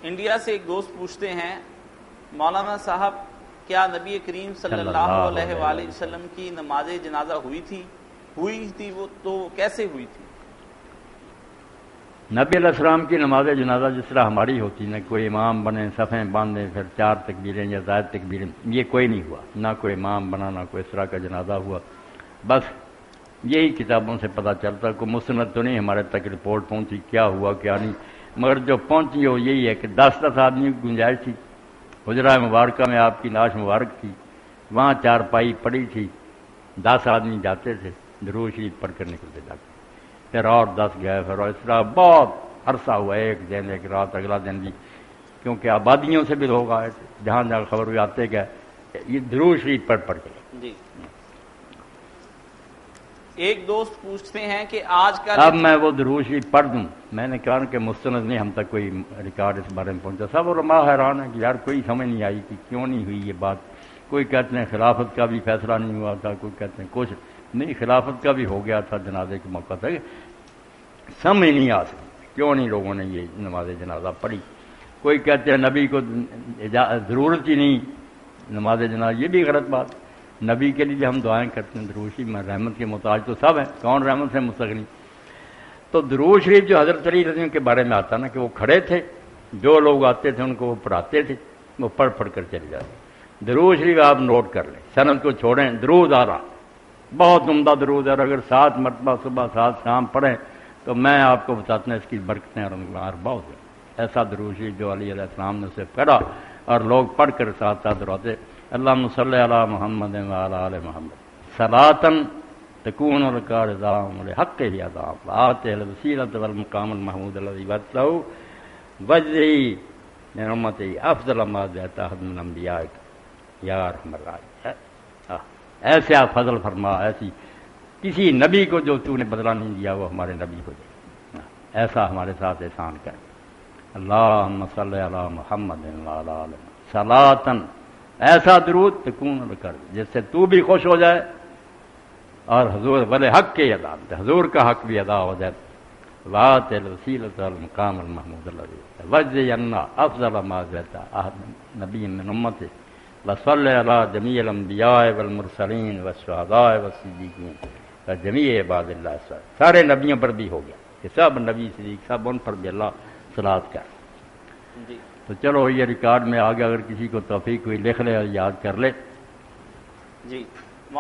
India سے ایک دوست پوچھتے ہیں، مولانا صاحب کیا نبی کریم صلی اللہ علیہ وآلہ وسلم کی نماز جنازہ ہوئی تھی وہ تو کیسے ہوئی تھی؟ نبی علیہ السلام کی نماز جنازہ جس طرح ہماری ہوتی نہ کوئی امام بنے، صفیں باندھیں، پھر 4 تکبیریں یا زائد تکبیریں، یہ کوئی نہیں ہوا، نہ کوئی امام بنا، نہ کوئی اس طرح کا جنازہ ہوا. بس یہی کتابوں سے پتہ چلتا، کوئی مستند تو نہیں ہمارے تک رپورٹ پہنچی کیا ہوا کیا نہیں، مگر جو پہنچی وہ یہی ہے کہ 10 آدمی کی گنجائش تھی. حجرہ مبارکہ میں آپ کی لاش مبارک تھی، وہاں 4 پائی پڑی تھی، 10 آدمی جاتے تھے، درود شریف پڑھ کر نکلتے جاتے، پھر اور 10 گئے، پھر اس طرح بہت عرصہ ہوا، ایک دن ایک رات اگلا دن بھی، کیونکہ آبادیوں سے بھی لوگ آئے تھے، جہاں جہاں خبر ہوئی آتے گئے، یہ درود شریف پڑھ کے. جی ایک دوست پوچھتے ہیں کہ آج کا اب میں وہ درود شریف پڑھ دوں، میں نے کہا کہ مستند نہیں ہم تک کوئی ریکارڈ اس بارے میں پہنچا. سب علماء حیران ہیں کہ یار کوئی سمجھ نہیں آئی کہ کیوں نہیں ہوئی یہ بات. کوئی کہتے ہیں خلافت کا بھی فیصلہ نہیں ہوا تھا، کوئی کہتے ہیں کچھ نہیں، خلافت کا بھی ہو گیا تھا جنازے کے موقع تک، سمجھ نہیں آ سکتی کیوں نہیں لوگوں نے یہ نماز جنازہ پڑھی. کوئی کہتے ہیں نبی کو ضرورت ہی نہیں نماز جنازہ، یہ بھی غلط بات. نبی کے لیے ہم دعائیں کرتے ہیں، درود شریف میں رحمت کے محتاج تو سب ہیں، کون رحمت سے مستغنی. تو درود شریف جو حضرت علی رضی اللہ عنہ کے بارے میں آتا نا کہ وہ کھڑے تھے، جو لوگ آتے تھے ان کو وہ پڑھاتے تھے، وہ پڑھ کر چلے جاتے. درود شریف آپ نوٹ کر لیں، سند کو چھوڑیں، درود آ رہا بہت عمدہ درود ہے، اور اگر 7 مرتبہ صبح 7 شام پڑھیں تو میں آپ کو بتاتا ہوں اس کی برکتیں اور بہت ہے. ایسا درود شریف جو علی علیہ السلام نے اسے پڑھا اور لوگ پڑھ کر ساتھ ساتھ دہراتے، اللہم صلی علی محمد وعلی آل محمد صلاۃً تکون لک رضا لحق ادا وآتہ الوسیلۃ والمقام المحمود الذی وعدتہ واجزہ من امتہ افضل ما جزیت احد من انبیائک یا ارحم الراحمین. ایسے آپ فضل فرما، ایسی کسی نبی کو جو تو نے بدلہ نہیں دیا وہ ہمارے نبی کو دے، ایسا ہمارے ساتھ احسان کر. اللہم صلی علی محمد وعلی آل محمد صلاۃً، ایسا درود تکون کر جس سے تو بھی خوش ہو جائے اور حضور والے حق کے ادا، حضور کا حق بھی ادا ہو جائے. وآتہ الوسیلۃ والمقام المحمود الذی وجزہ عنا افضل ما جزیت احد نبی من امتہ وصلی علی جمیع الانبیاء والمرسلین والشہداء والصدیقین وجمیع عباد اللہ الصالحین. سارے نبیوں پر بھی ہو گیا کہ سب نبی صدیق سب ان پر بھی اللہ صلوات کر. جی تو چلو یہ ریکارڈ میں آگے اگر کسی کو توفیق ہوئی لکھ لے اور یاد کر لے. جی